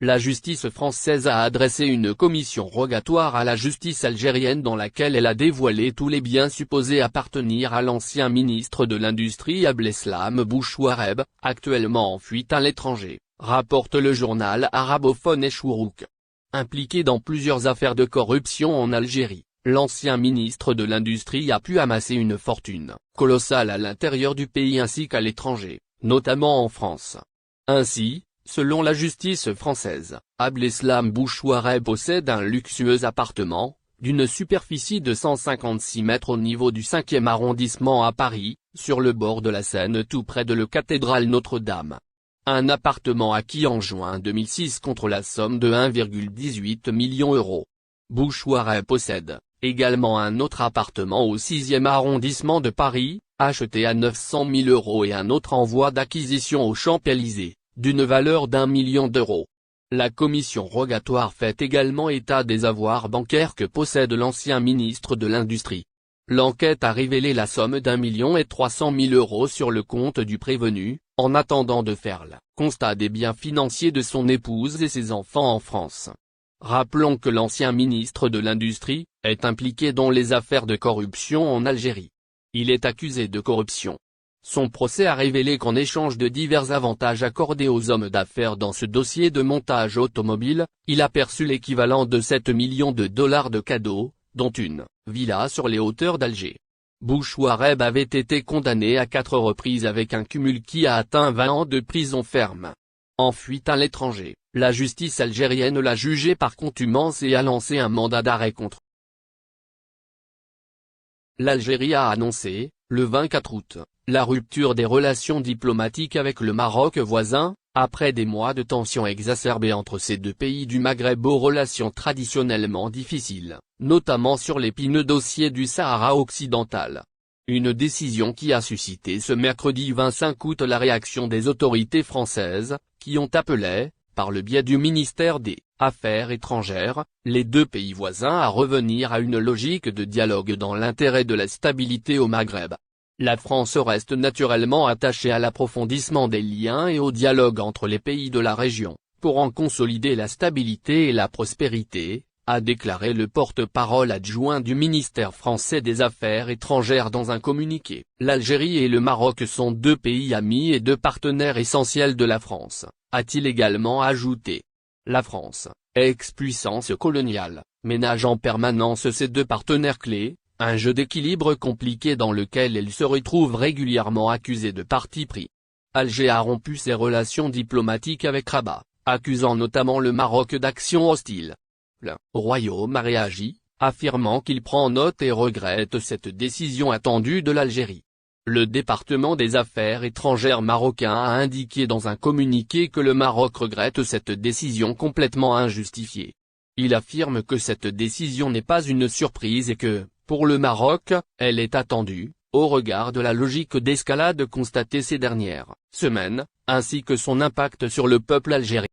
la justice française a adressé une commission rogatoire à la justice algérienne dans laquelle elle a dévoilé tous les biens supposés appartenir à l'ancien ministre de l'Industrie Abdeslam Bouchouareb, actuellement en fuite à l'étranger, rapporte le journal arabophone Chourouk. Impliqué dans plusieurs affaires de corruption en Algérie, l'ancien ministre de l'Industrie a pu amasser une fortune colossale à l'intérieur du pays ainsi qu'à l'étranger, notamment en France. Ainsi, selon la justice française, Abdeslam Bouchouareb possède un luxueux appartement, d'une superficie de 156 mètres au niveau du 5e arrondissement à Paris, sur le bord de la Seine tout près de la cathédrale Notre-Dame. Un appartement acquis en juin 2006 contre la somme de 1,18 million d'euros. Bouchouareb possède également un autre appartement au 6e arrondissement de Paris, acheté à 900 000 € et un autre en voie d'acquisition aux Champs-Élysées, d'une valeur d'1 million d'euros. La commission rogatoire fait également état des avoirs bancaires que possède l'ancien ministre de l'Industrie. L'enquête a révélé la somme d'1,3 million sur le compte du prévenu, en attendant de faire le constat des biens financiers de son épouse et ses enfants en France. Rappelons que l'ancien ministre de l'Industrie est impliqué dans les affaires de corruption en Algérie. Il est accusé de corruption. Son procès a révélé qu'en échange de divers avantages accordés aux hommes d'affaires dans ce dossier de montage automobile, il a perçu l'équivalent de 7 millions de dollars de cadeaux, dont une villa sur les hauteurs d'Alger. Bouchouareb avait été condamné à 4 reprises avec un cumul qui a atteint 20 ans de prison ferme. En fuite à l'étranger, la justice algérienne l'a jugé par contumace et a lancé un mandat d'arrêt contre. L'Algérie a annoncé, le 24 août, la rupture des relations diplomatiques avec le Maroc voisin, après des mois de tensions exacerbées entre ces deux pays du Maghreb aux relations traditionnellement difficiles, notamment sur l'épineux dossier du Sahara occidental. Une décision qui a suscité ce mercredi 25 août la réaction des autorités françaises, qui ont appelé, par le biais du ministère des Affaires étrangères, les deux pays voisins à revenir à une logique de dialogue dans l'intérêt de la stabilité au Maghreb. La France reste naturellement attachée à l'approfondissement des liens et au dialogue entre les pays de la région, pour en consolider la stabilité et la prospérité, a déclaré le porte-parole adjoint du ministère français des Affaires étrangères dans un communiqué. L'Algérie et le Maroc sont deux pays amis et deux partenaires essentiels de la France, a-t-il également ajouté. La France, ex-puissance coloniale, ménage en permanence ses deux partenaires clés, un jeu d'équilibre compliqué dans lequel elle se retrouve régulièrement accusée de parti pris. Alger a rompu ses relations diplomatiques avec Rabat, accusant notamment le Maroc d'actions hostiles. Le Royaume a réagi, affirmant qu'il prend note et regrette cette décision attendue de l'Algérie. Le département des Affaires étrangères marocain a indiqué dans un communiqué que le Maroc regrette cette décision complètement injustifiée. Il affirme que cette décision n'est pas une surprise et que, pour le Maroc, elle est attendue, au regard de la logique d'escalade constatée ces dernières semaines, ainsi que son impact sur le peuple algérien.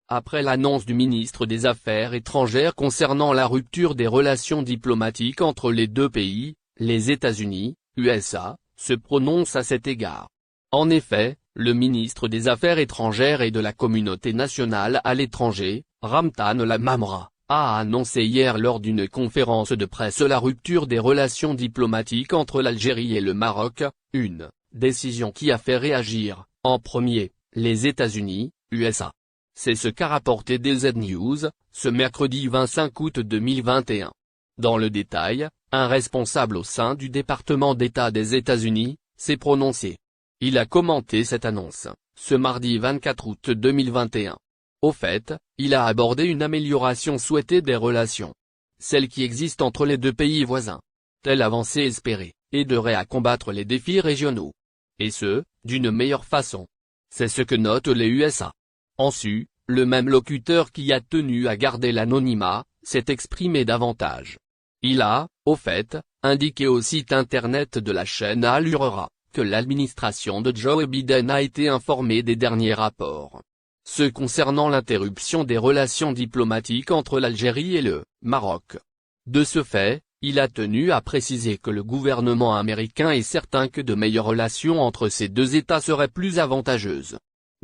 Après l'annonce du ministre des Affaires étrangères concernant la rupture des relations diplomatiques entre les deux pays, les États-Unis, USA, se prononcent à cet égard. En effet, le ministre des Affaires étrangères et de la communauté nationale à l'étranger, Ramtan Lamamra, a annoncé hier lors d'une conférence de presse la rupture des relations diplomatiques entre l'Algérie et le Maroc, une décision qui a fait réagir, en premier, les États-Unis, USA. C'est ce qu'a rapporté DZ News, ce mercredi 25 août 2021. Dans le détail, un responsable au sein du département d'État des États-Unis, s'est prononcé. Il a commenté cette annonce, ce mardi 24 août 2021. Au fait, il a abordé une amélioration souhaitée des relations. Celle qui existe entre les deux pays voisins. Telle avancée espérée, aiderait à combattre les défis régionaux. Et ce, d'une meilleure façon. C'est ce que notent les USA. Ensuite, le même locuteur qui a tenu à garder l'anonymat, s'est exprimé davantage. Il a, au fait, indiqué au site internet de la chaîne Al Jazeera, que l'administration de Joe Biden a été informée des derniers rapports. Ceux concernant l'interruption des relations diplomatiques entre l'Algérie et le Maroc. De ce fait, il a tenu à préciser que le gouvernement américain est certain que de meilleures relations entre ces deux États seraient plus avantageuses.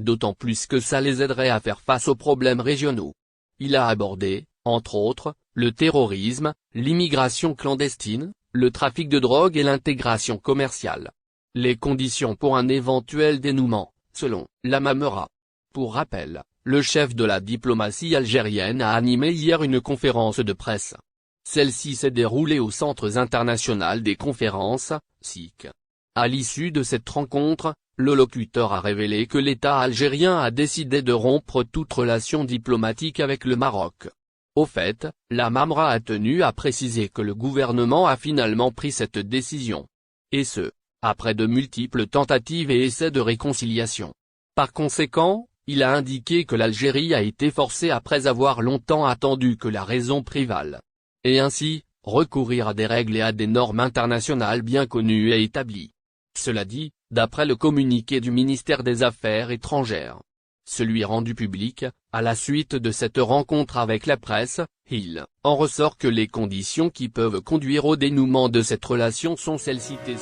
d'autant plus que ça les aiderait à faire face aux problèmes régionaux. Il a abordé, entre autres, le terrorisme, l'immigration clandestine, le trafic de drogue et l'intégration commerciale. Les conditions pour un éventuel dénouement, selon la Mamera. Pour rappel, le chef de la diplomatie algérienne a animé hier une conférence de presse. Celle-ci s'est déroulée au Centre international des conférences, CIC. À l'issue de cette rencontre, le locuteur a révélé que l'État algérien a décidé de rompre toute relation diplomatique avec le Maroc. Au fait, la Mamera a tenu à préciser que le gouvernement a finalement pris cette décision. Et ce, après de multiples tentatives et essais de réconciliation. Par conséquent, il a indiqué que l'Algérie a été forcée après avoir longtemps attendu que la raison prévale. Et ainsi, recourir à des règles et à des normes internationales bien connues et établies. Cela dit, d'après le communiqué du ministère des Affaires étrangères. Celui rendu public, à la suite de cette rencontre avec la presse, il en ressort que les conditions qui peuvent conduire au dénouement de cette relation sont celles citées.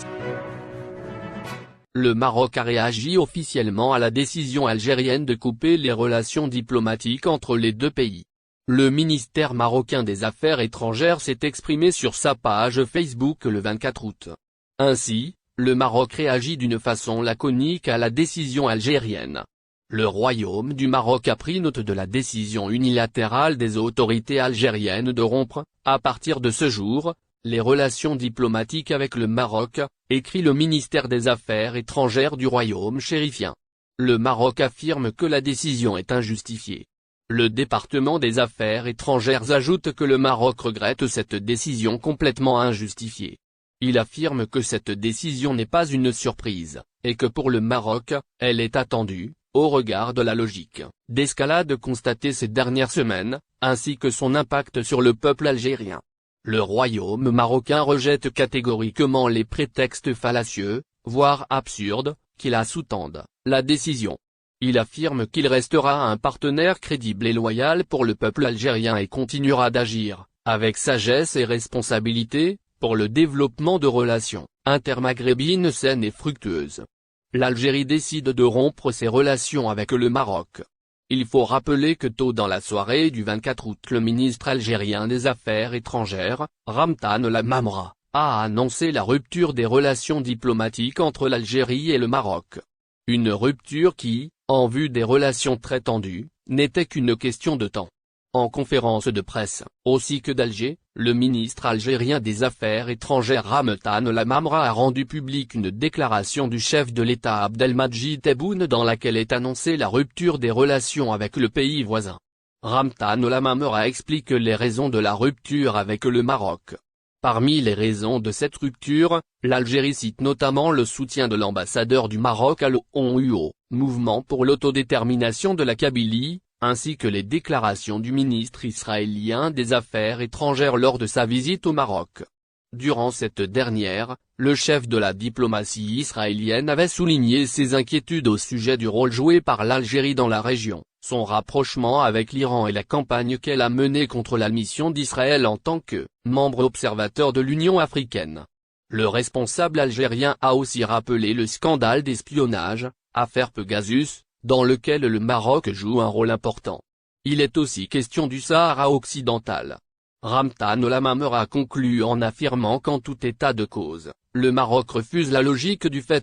Le Maroc a réagi officiellement à la décision algérienne de couper les relations diplomatiques entre les deux pays. Le ministère marocain des Affaires étrangères s'est exprimé sur sa page Facebook le 24 août. Ainsi, le Maroc réagit d'une façon laconique à la décision algérienne. Le Royaume du Maroc a pris note de la décision unilatérale des autorités algériennes de rompre, à partir de ce jour, les relations diplomatiques avec le Maroc, écrit le ministère des Affaires étrangères du Royaume chérifien. Le Maroc affirme que la décision est injustifiée. Le département des Affaires étrangères ajoute que le Maroc regrette cette décision complètement injustifiée. Il affirme que cette décision n'est pas une surprise, et que pour le Maroc, elle est attendue, au regard de la logique d'escalade constatée ces dernières semaines, ainsi que son impact sur le peuple algérien. Le Royaume marocain rejette catégoriquement les prétextes fallacieux, voire absurdes, qui la sous-tendent, la décision. Il affirme qu'il restera un partenaire crédible et loyal pour le peuple algérien et continuera d'agir, avec sagesse et responsabilité, pour le développement de relations intermaghrébines saines et fructueuses. L'Algérie décide de rompre ses relations avec le Maroc. Il faut rappeler que tôt dans la soirée du 24 août le ministre algérien des Affaires étrangères, Ramtan Lamamra, a annoncé la rupture des relations diplomatiques entre l'Algérie et le Maroc. Une rupture qui, en vue des relations très tendues, n'était qu'une question de temps. En conférence de presse, aussi que d'Alger, le ministre algérien des Affaires étrangères Ramtan Lamamra a rendu publique une déclaration du chef de l'État Abdelmadjid Tebboune dans laquelle est annoncée la rupture des relations avec le pays voisin. Ramtan Lamamra explique les raisons de la rupture avec le Maroc. Parmi les raisons de cette rupture, l'Algérie cite notamment le soutien de l'ambassadeur du Maroc à l'ONU, mouvement pour l'autodétermination de la Kabylie, ainsi que les déclarations du ministre israélien des Affaires étrangères lors de sa visite au Maroc. Durant cette dernière, le chef de la diplomatie israélienne avait souligné ses inquiétudes au sujet du rôle joué par l'Algérie dans la région, son rapprochement avec l'Iran et la campagne qu'elle a menée contre la mission d'Israël en tant que membre observateur de l'Union africaine. Le responsable algérien a aussi rappelé le scandale d'espionnage, affaire Pegasus, dans lequel le Maroc joue un rôle important. Il est aussi question du Sahara occidental. Ramtan Lamamra conclut en affirmant qu'en tout état de cause, le Maroc refuse la logique du fait